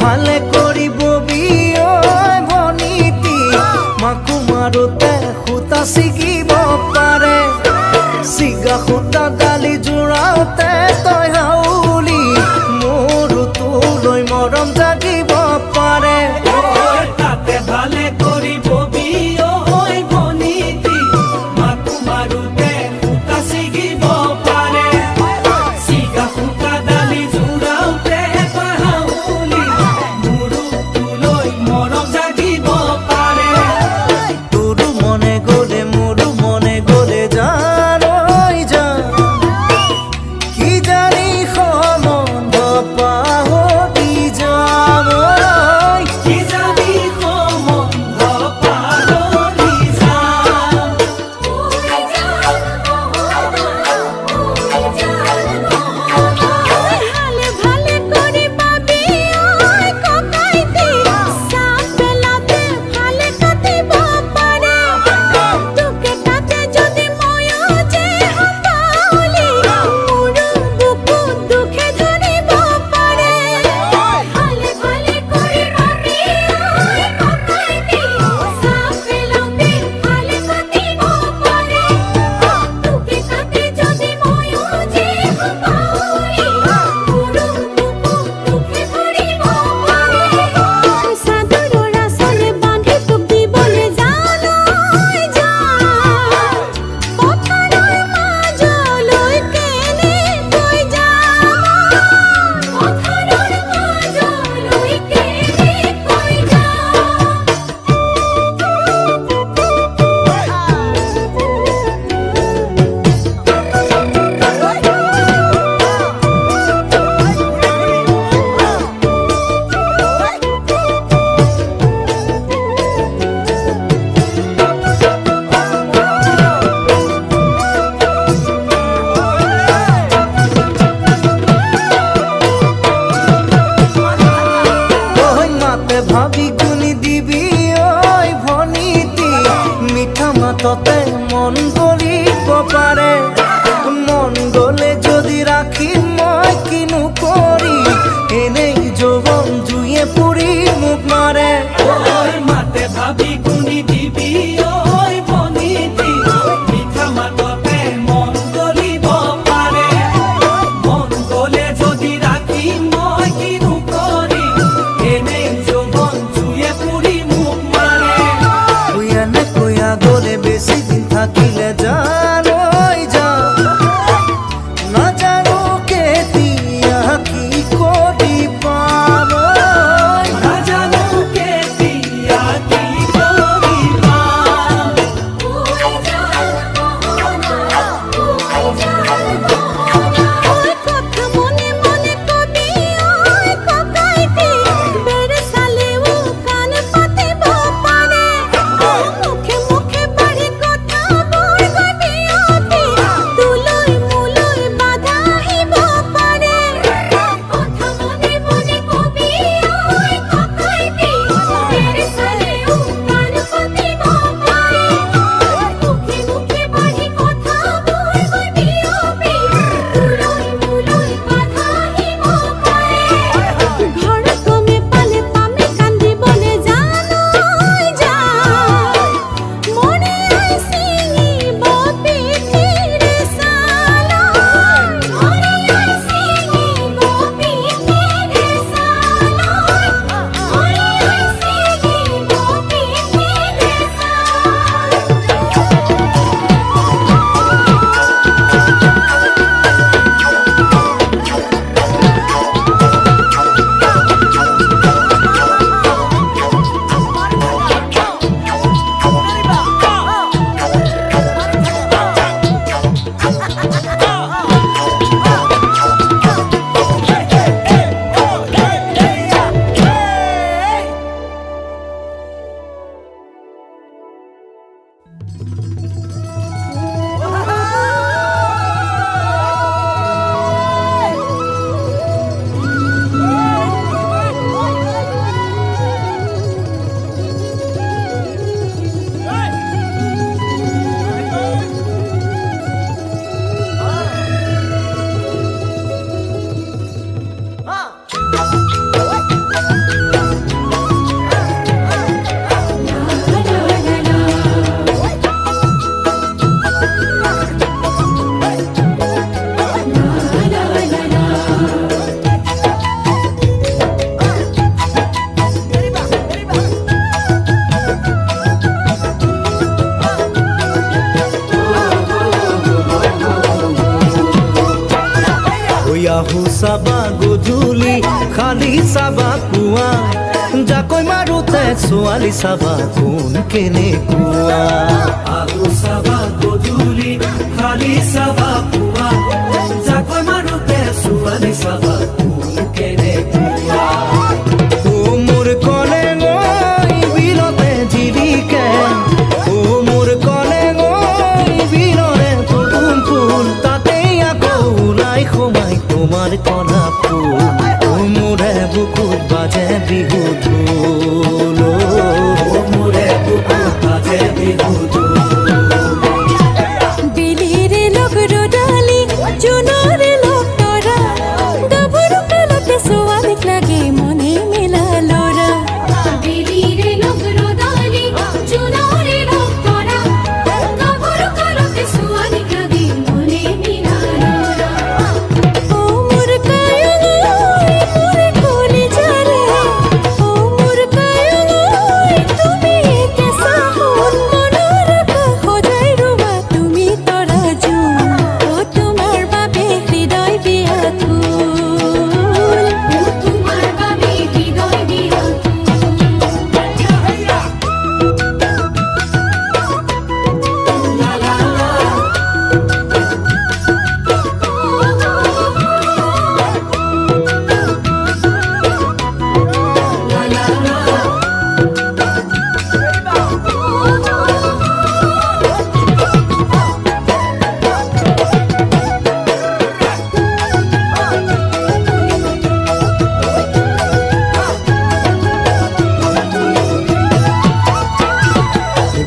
ভালে কৰিব বিয় ভনীতি মাকো মাৰোতে সূতা ছিগিব পাৰে ছিগা সূতা ডালি জোৰাওতে তই হাউলি মোৰো তোলৈ মৰম জাগিব পাৰে তাতে ভালে কৰিব বিয় ভনীতি মাকো মাৰোতে সূতা ছিগিব পাৰে ছিগা সূতা ডালি জোৰাওতে তই হাউলি মোৰো ৰাহু চাবা গধূলি খালি চাবা পুৱা জাকৈ মাৰোতে ছোৱালী চাবা কোন কেনেকুৱা আহু চাবা গধূলি খালি চাবা পুৱা জাকৈ মাৰোতে ছোৱালী চাবা কোন কেনেকুৱা ও মোৰ কলে গৈ বিলতে জিলিকে ও মোৰ কলে গৈ বিলৰে পদুম ফুল তাতে আকৌ ওলাই সোমাই তোমাৰ কলা ফুল ও মোৰে বুকুত বাজে বিহু ঢোল মোৰে বুকুত বাজে বিহু ঢোল বেলিৰে লগ ৰদালি জোনৰে লগ তৰা গাভৰু কালতে ছোৱালীক লাগে মনে মেলা লৰা বেলিৰে লগ ৰদালি জোনৰে লগ তৰা গাভৰু কালতে ছোৱালীক লাগে মনে মেলা লৰা ও মোৰ কায়লৈ মোৰে কলি জালে ও মোৰ কায়লৈ তুমি কেঁচা ফুল মনৰ আকাশ সজাই ৰুবা তুমি তৰা জোন ও তোমাৰ বাবে হৃদয় বিয়াকুল ও তোমাৰ বাবে হৃদয়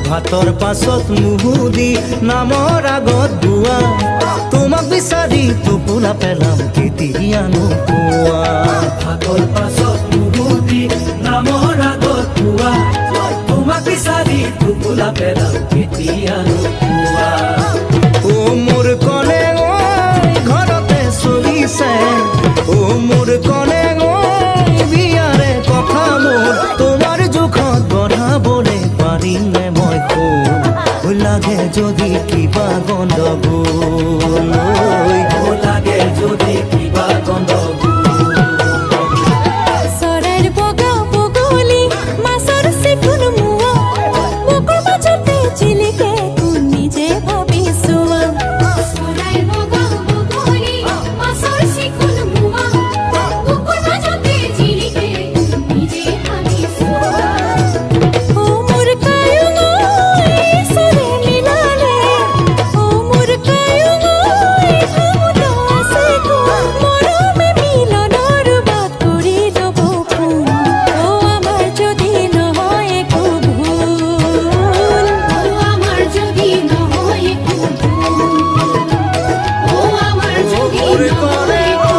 ভাতৰ পাছত মুহুদি নামৰ আগত বুৱা তোমাক বিচাৰি টোপোলা পেলাম কেতিয়ানো কোৱা ভাতৰ পাছত মুহুদি নামৰ আগত পুৱা তোমাক বিচাৰি টোপোলা পেলাম কেতিয়ানো পুৱা ও মোৰ কলে গৈ ঘৰতে চলিছে ও মোৰ কলে গৈ বিয়াৰে কথা মোৰ তোমাৰ জোখত বঢ়াবলৈ পাৰিম নে মই কোন লাগে যদি কিবা গণ্ডগোল লাগে যদি কিবা গণ্ডগোল চৰাইৰ বগা বগলী মাছৰ চিকুণ মোৱা বুকুৰ মাজতে জিলিকে কোন নিজে ভাবি চোৱা চৰাইৰ বগা বগলী মাছৰ চিকুণ মোৱা বুকুৰ মাজতে জিলিকে কোন নিজে ভাবি চোৱা ও মোৰ কায়লৈ ঈশ্বৰে মিলালে ও মোৰ কায়লৈ সমুদ্ৰ আছে কোন মৰমে মিলনৰ বাট কৰি ল'ব ফোন ও আমাৰ যদি নহয় একো ভুল ও আমাৰ যদি নহয় একো ভুল ও আমাৰ যদি নহয় একো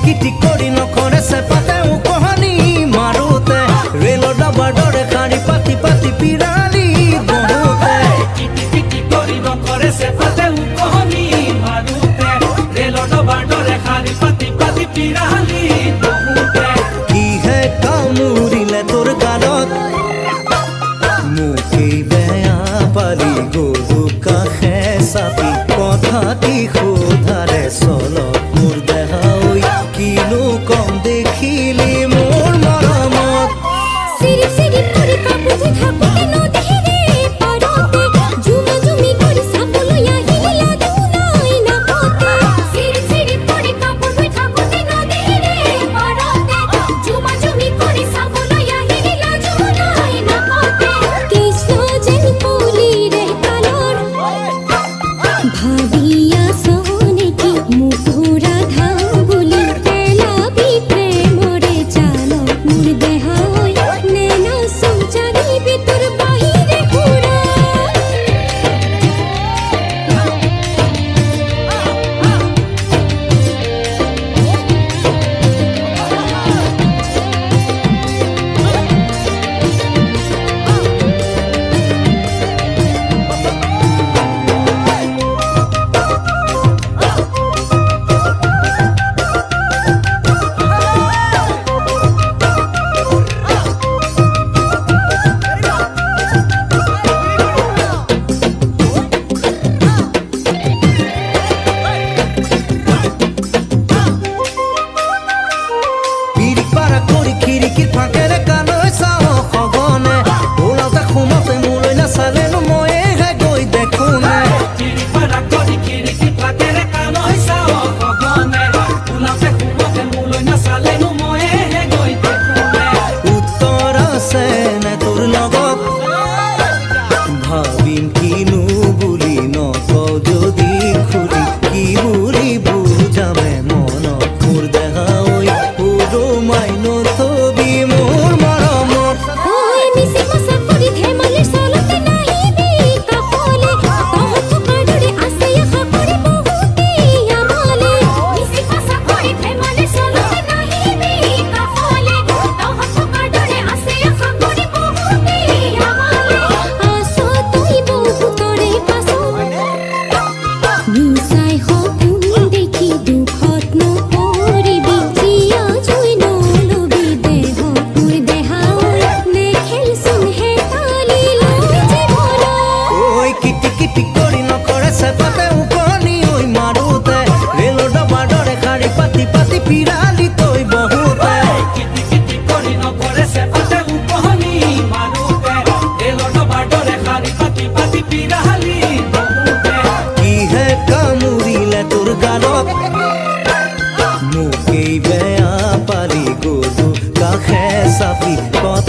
কিটি কৰি নখৰে চেপাতে উকহনি মাৰোতে ৰেলৰ ডাবাৰ দৰে শাৰী পাতি পাতি পিৰালি বহুতে কিটি কিটি কৰি নকৰে চেপাতে উকহনি মাৰোতে ৰেলৰ ডবাৰ দৰে শাৰী পাতি পাতি পিৰালি বহুতে কিহে কামুৰিলে তোৰ গালত মুখেই বেয়া পালি গৰু কাষে চাপি কথাটি সোধাৰে চলত মোৰ দেহা কিনো কম দেখিলি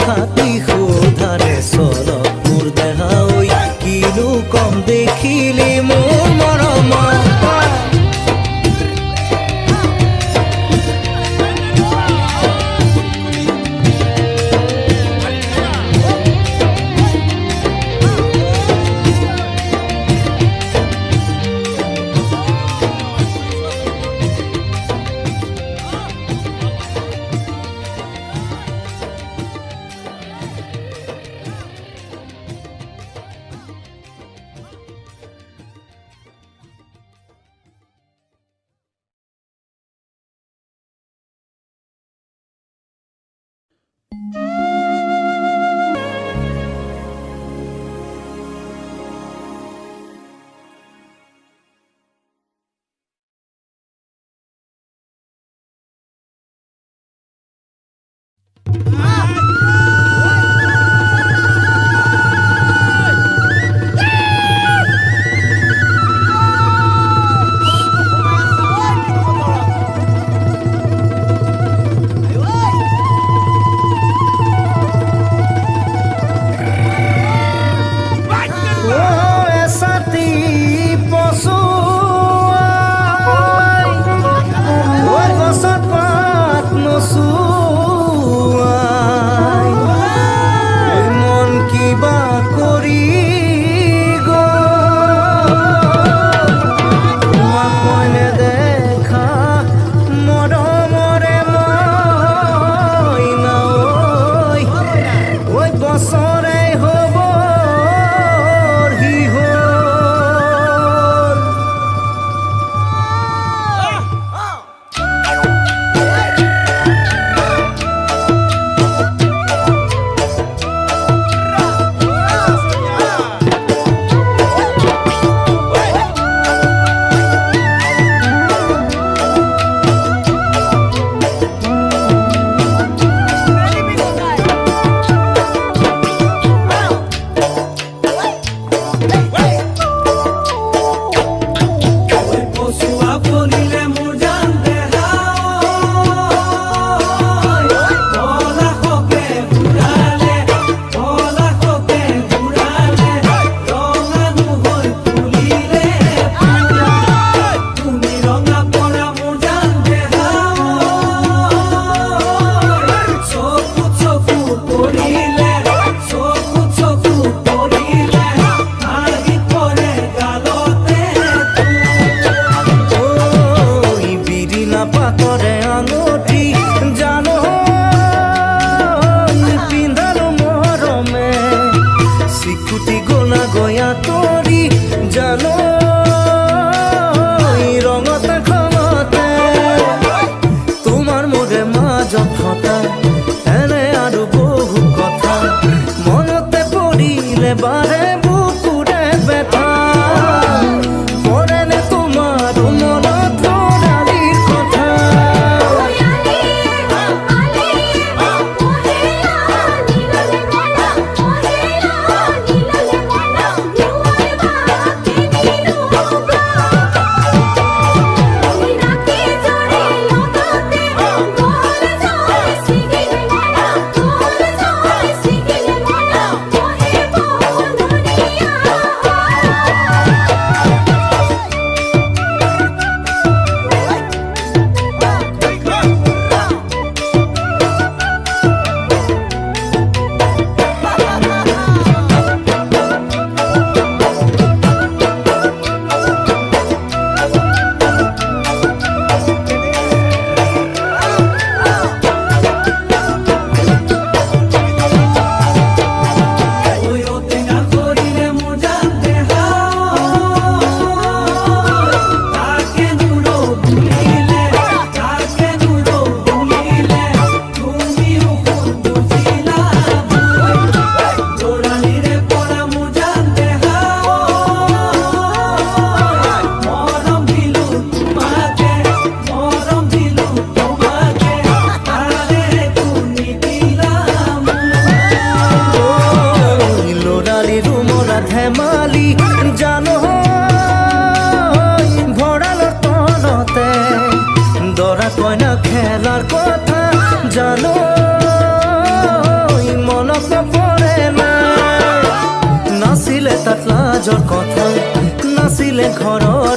খাতি সোধাৰে চল মোৰ দেহা ঐ কিনো কম দেখিলি মোৰ মৰমত মাজৰ কথা নাছিলে ঘৰৰ